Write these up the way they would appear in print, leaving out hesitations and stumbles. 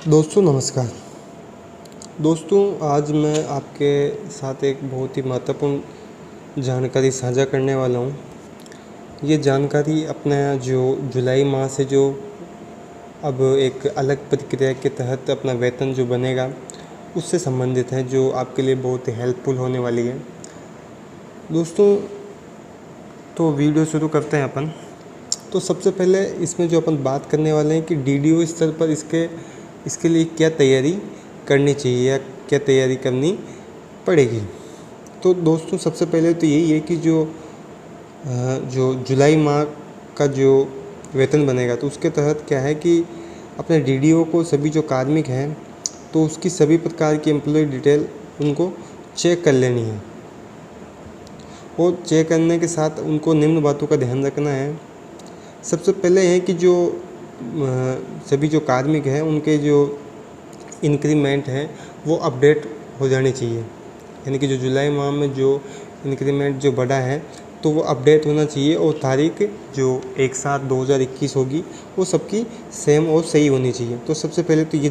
दोस्तों नमस्कार। दोस्तों आज मैं आपके साथ एक बहुत ही महत्वपूर्ण जानकारी साझा करने वाला हूँ। ये जानकारी अपना जो जुलाई माह से जो अब एक अलग प्रक्रिया के तहत अपना वेतन जो बनेगा उससे संबंधित है, जो आपके लिए बहुत ही हेल्पफुल होने वाली है। दोस्तों तो वीडियो शुरू करते हैं अपन। तो सबसे पहले इसमें जो अपन बात करने वाले हैं कि डीडीओ स्तर पर इसके लिए क्या तैयारी करनी चाहिए या क्या तैयारी करनी पड़ेगी। तो दोस्तों सबसे पहले तो यही है कि जो जुलाई माह का जो वेतन बनेगा तो उसके तहत क्या है कि अपने डीडीओ को सभी जो कार्मिक हैं तो उसकी सभी प्रकार की एम्प्लॉय डिटेल उनको चेक कर लेनी है। और चेक करने के साथ उनको निम्न बातों का ध्यान रखना है। सबसे पहले है कि जो सभी जो कार्मिक हैं उनके जो इंक्रीमेंट है वो अपडेट हो जानी चाहिए। यानी कि जो जुलाई माह में जो इंक्रीमेंट जो बढ़ा है तो वो अपडेट होना चाहिए और तारीख जो 1/7/2021 होगी वो सबकी सेम और सही होनी चाहिए। तो सबसे पहले तो ये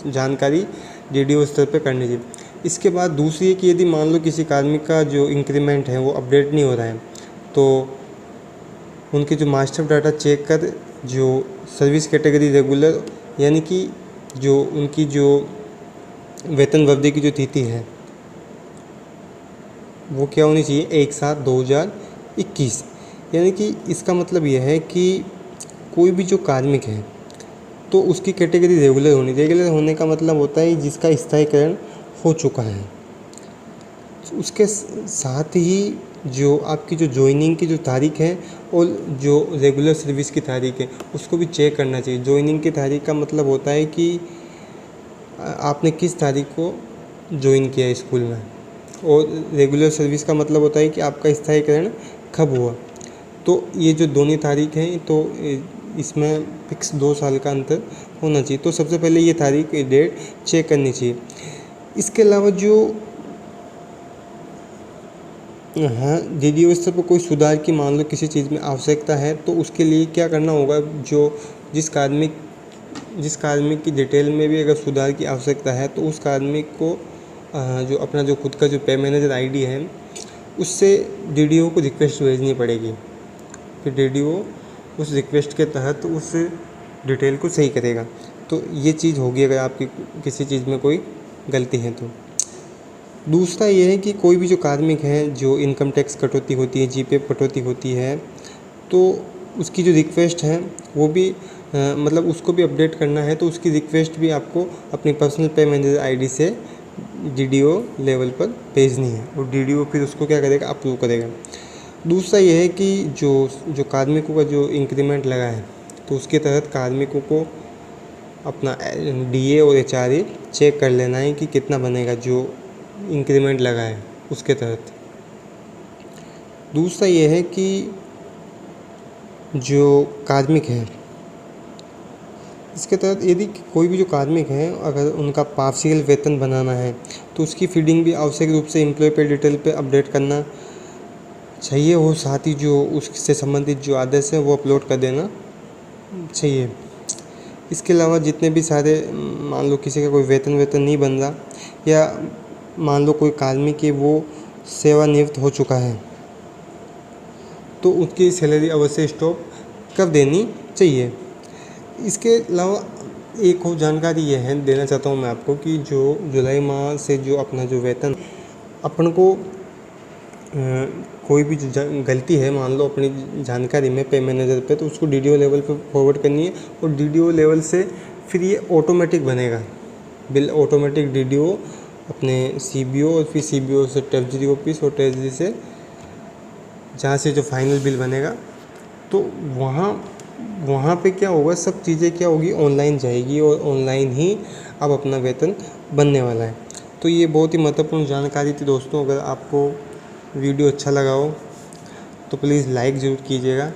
जानकारी डीडीओ स्तर पे करनी चाहिए। इसके बाद दूसरी है कि यदि मान लो किसी कार्मिक का जो इंक्रीमेंट है वो अपडेट नहीं हो रहा है तो उनके जो मास्टर डाटा चेक कर जो सर्विस कैटेगरी रेगुलर यानी कि जो उनकी जो वेतन वृद्धि की जो तिथि है वो क्या होनी चाहिए 1/7/2021। यानी कि इसका मतलब यह है कि कोई भी जो कार्मिक है तो उसकी कैटेगरी रेगुलर होने का मतलब होता है जिसका स्थायीकरण हो चुका है। उसके साथ ही जो आपकी जो ज्वाइनिंग की जो तारीख है और जो रेगुलर सर्विस की तारीख है उसको भी चेक करना चाहिए। ज्वाइनिंग की तारीख का मतलब होता है कि आपने किस तारीख को ज्वाइन किया स्कूल में, और रेगुलर सर्विस का मतलब होता है कि आपका स्थायीकरण कब हुआ। तो ये जो दोनों तारीख हैं तो इसमें फिक्स 2 साल का अंतर होना चाहिए। तो सबसे पहले ये तारीख डेट चेक करनी चाहिए। इसके अलावा जो डीडीओ स्तर पर कोई सुधार की मान लो किसी चीज़ में आवश्यकता है तो उसके लिए क्या करना होगा, जो जिस कार्मिक की डिटेल में भी अगर सुधार की आवश्यकता है तो उस कार्मिक को जो अपना जो खुद का जो पे मैनेजर आईडी है उससे डीडीओ को रिक्वेस्ट भेजनी पड़ेगी। फिर डीडीओ उस रिक्वेस्ट के तहत उस डिटेल को सही करेगा। तो ये चीज़ होगी अगर आपकी किसी चीज़ में कोई गलती है तो। दूसरा ये है कि कोई भी जो कार्मिक है जो इनकम टैक्स कटौती होती है, जीपीएफ कटौती होती है तो उसकी जो रिक्वेस्ट है वो भी मतलब उसको भी अपडेट करना है तो उसकी रिक्वेस्ट भी आपको अपनी पर्सनल पे मैनेजर आईडी से डीडीओ लेवल पर भेजनी है और डीडीओ फिर उसको क्या करेगा, अप्रूव करेगा। दूसरा ये है कि जो कार्मिकों का जो इंक्रीमेंट लगा है तो उसके तहत कार्मिकों को अपना डीए और एचआरए चेक कर लेना है कि कितना बनेगा जो इंक्रीमेंट लगा है उसके तहत। दूसरा ये है कि जो कार्मिक है इसके तहत यदि कोई भी जो कार्मिक है अगर उनका पार्शियल वेतन बनाना है तो उसकी फीडिंग भी आवश्यक रूप से एम्प्लॉय पे डिटेल पे अपडेट करना चाहिए और साथ ही जो उससे संबंधित जो आदेश है वो अपलोड कर देना चाहिए। इसके अलावा जितने भी सारे मान लो किसी का कोई वेतन नहीं बन रहा या मान लो कोई कार्मिक है वो सेवानिवृत्त हो चुका है तो उसकी सैलरी अवश्य स्टॉप कर देनी चाहिए। इसके अलावा एक और जानकारी यह है देना चाहता हूँ मैं आपको कि जो जुलाई माह से जो अपना जो वेतन अपन को कोई भी जो गलती है मान लो अपनी जानकारी में पे मैनेजर पे तो उसको डीडीओ लेवल पे फॉरवर्ड करनी है और डीडीओ लेवल से फिर ये ऑटोमेटिक बनेगा बिल। ऑटोमेटिक डीडीओ अपने सीबीओ और फिर सीबीओ से ट्रेजरी ऑफिस और ट्रेजरी से जहाँ से जो फाइनल बिल बनेगा तो वहाँ पे क्या होगा, सब चीज़ें क्या होगी ऑनलाइन जाएगी और ऑनलाइन ही अब अपना वेतन बनने वाला है। तो ये बहुत ही महत्वपूर्ण जानकारी थी दोस्तों। अगर आपको वीडियो अच्छा लगा हो तो प्लीज़ लाइक ज़रूर कीजिएगा।